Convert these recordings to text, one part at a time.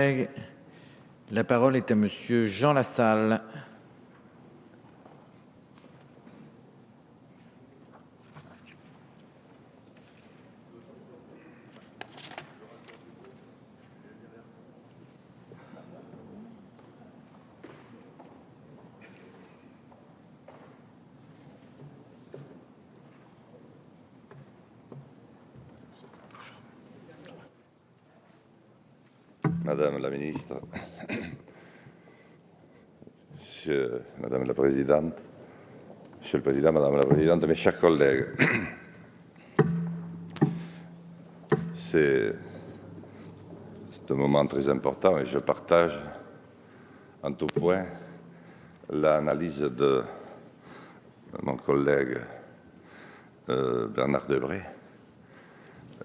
La parole est à monsieur Jean Lassalle. Madame la ministre, Madame la Présidente, Monsieur le Président, Madame la Présidente, mes chers collègues, c'est un moment très important et je partage en tout point l'analyse de mon collègue Bernard Debré,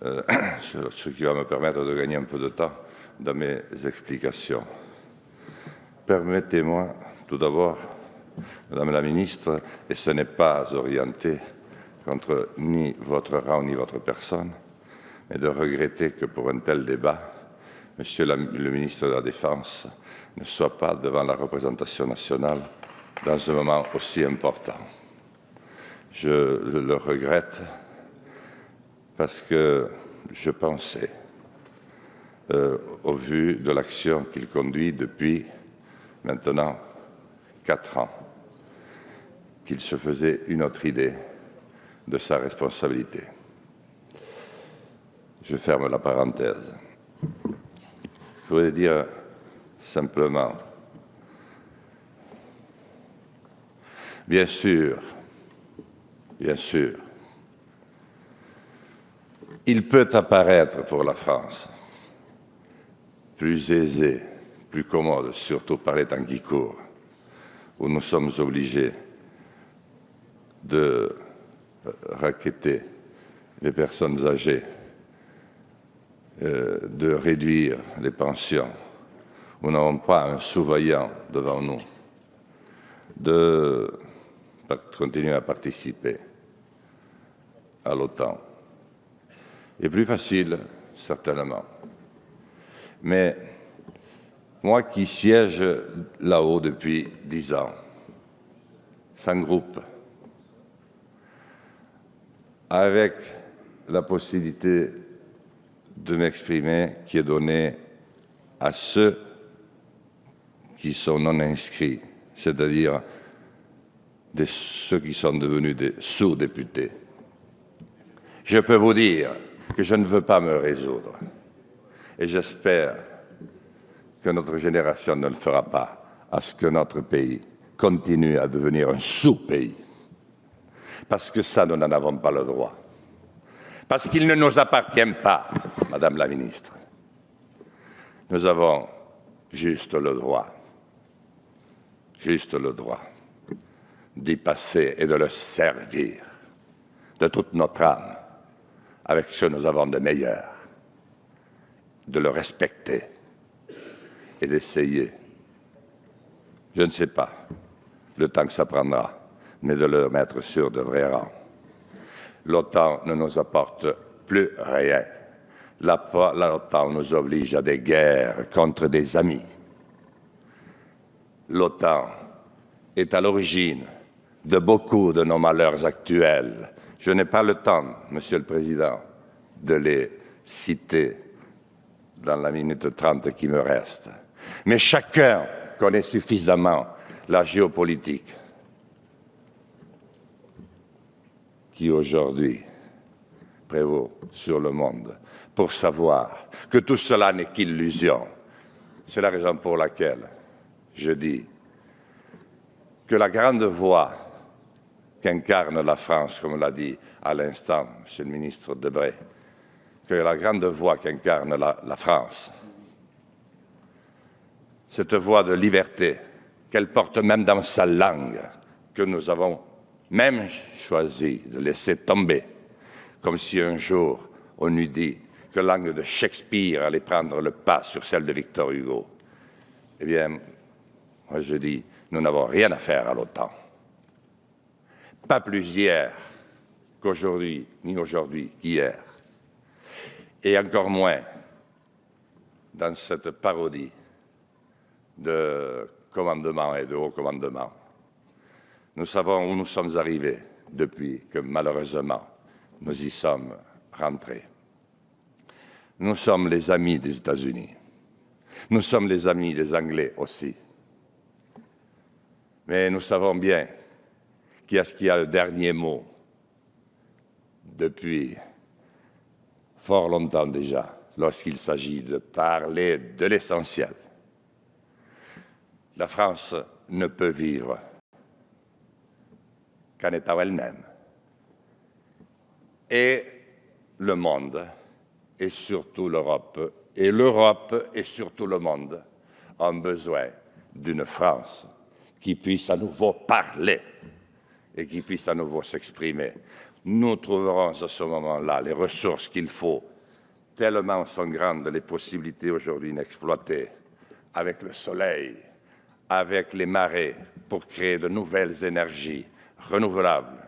ce qui va me permettre de gagner un peu de temps dans mes explications. Permettez-moi tout d'abord, Madame la Ministre, et ce n'est pas orienté contre ni votre rang ni votre personne, mais de regretter que pour un tel débat, Monsieur le ministre de la Défense ne soit pas devant la représentation nationale dans un moment aussi important. Je le regrette parce que je pensais, au vu de l'action qu'il conduit depuis maintenant 4 ans, qu'il se faisait une autre idée de sa responsabilité. Je ferme la parenthèse. Je voudrais dire simplement, bien sûr, il peut apparaître pour la France plus aisé, plus commode, surtout par les temps qui courent, où nous sommes obligés de racketter les personnes âgées, de réduire les pensions, où nous n'avons pas un sous-vaillant devant nous, de continuer à participer à l'OTAN. Et plus facile, certainement. Mais moi qui siège là-haut depuis 10 ans, sans groupe, avec la possibilité de m'exprimer qui est donnée à ceux qui sont non inscrits, c'est-à-dire ceux qui sont devenus des sous-députés. Je peux vous dire que je ne veux pas me résoudre. Et j'espère que notre génération ne le fera pas, à ce que notre pays continue à devenir un sous-pays. Parce que ça, nous n'en avons pas le droit. Parce qu'il ne nous appartient pas, Madame la Ministre. Nous avons juste le droit d'y passer et de le servir de toute notre âme, avec ce que nous avons de meilleur, de le respecter et d'essayer, je ne sais pas le temps que ça prendra, mais de le mettre sur de vrais rangs. L'OTAN ne nous apporte plus rien. L'OTAN nous oblige à des guerres contre des amis. L'OTAN est à l'origine de beaucoup de nos malheurs actuels. Je n'ai pas le temps, Monsieur le Président, de les citer dans la minute 30 qui me reste. Mais chacun connaît suffisamment la géopolitique qui aujourd'hui prévaut sur le monde pour savoir que tout cela n'est qu'illusion. C'est la raison pour laquelle je dis que la grande voix qu'incarne la France, comme l'a dit à l'instant Monsieur le ministre Debré, que la grande voix qu'incarne la France, cette voix de liberté qu'elle porte même dans sa langue, que nous avons même choisi de laisser tomber, comme si un jour on eût dit que la langue de Shakespeare allait prendre le pas sur celle de Victor Hugo. Eh bien, moi je dis, nous n'avons rien à faire à l'OTAN. Pas plus hier qu'aujourd'hui, ni aujourd'hui qu'hier. Et encore moins dans cette parodie de commandement et de haut commandement. Nous savons où nous sommes arrivés depuis que malheureusement nous y sommes rentrés. Nous sommes les amis des États-Unis. Nous sommes les amis des Anglais aussi. Mais nous savons bien qui est-ce qui a le dernier mot depuis fort longtemps déjà, lorsqu'il s'agit de parler de l'essentiel. La France ne peut vivre qu'en étant elle-même. Et le monde, et surtout l'Europe, et l'Europe et surtout le monde, ont besoin d'une France qui puisse à nouveau parler et qui puisse à nouveau s'exprimer. Nous trouverons à ce moment-là les ressources qu'il faut, tellement sont grandes les possibilités aujourd'hui inexploitées, avec le soleil, avec les marées, pour créer de nouvelles énergies renouvelables,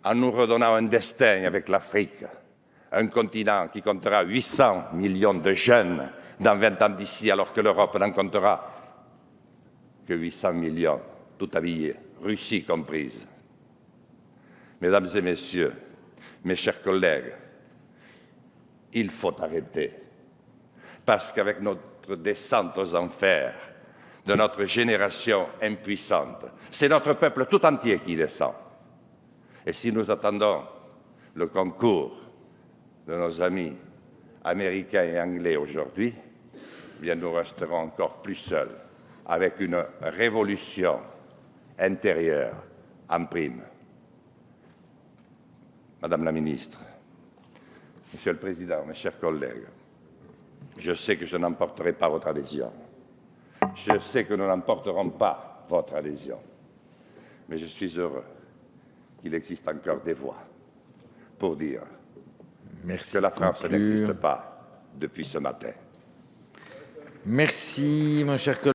en nous redonnant un destin avec l'Afrique, un continent qui comptera 800 millions de jeunes dans 20 ans d'ici, alors que l'Europe n'en comptera que 800 millions, tout habillés, Russie comprise. Mesdames et messieurs, mes chers collègues, il faut arrêter, parce qu'avec notre descente aux enfers de notre génération impuissante, c'est notre peuple tout entier qui descend. Et si nous attendons le concours de nos amis américains et anglais aujourd'hui, eh bien nous resterons encore plus seuls, avec une révolution intérieure en prime. Madame la ministre, Monsieur le Président, mes chers collègues, je sais que je n'emporterai pas votre adhésion. Je sais que nous n'emporterons pas votre adhésion. Mais je suis heureux qu'il existe encore des voix pour dire que la France n'existe pas depuis ce matin. Merci, mon cher collègue.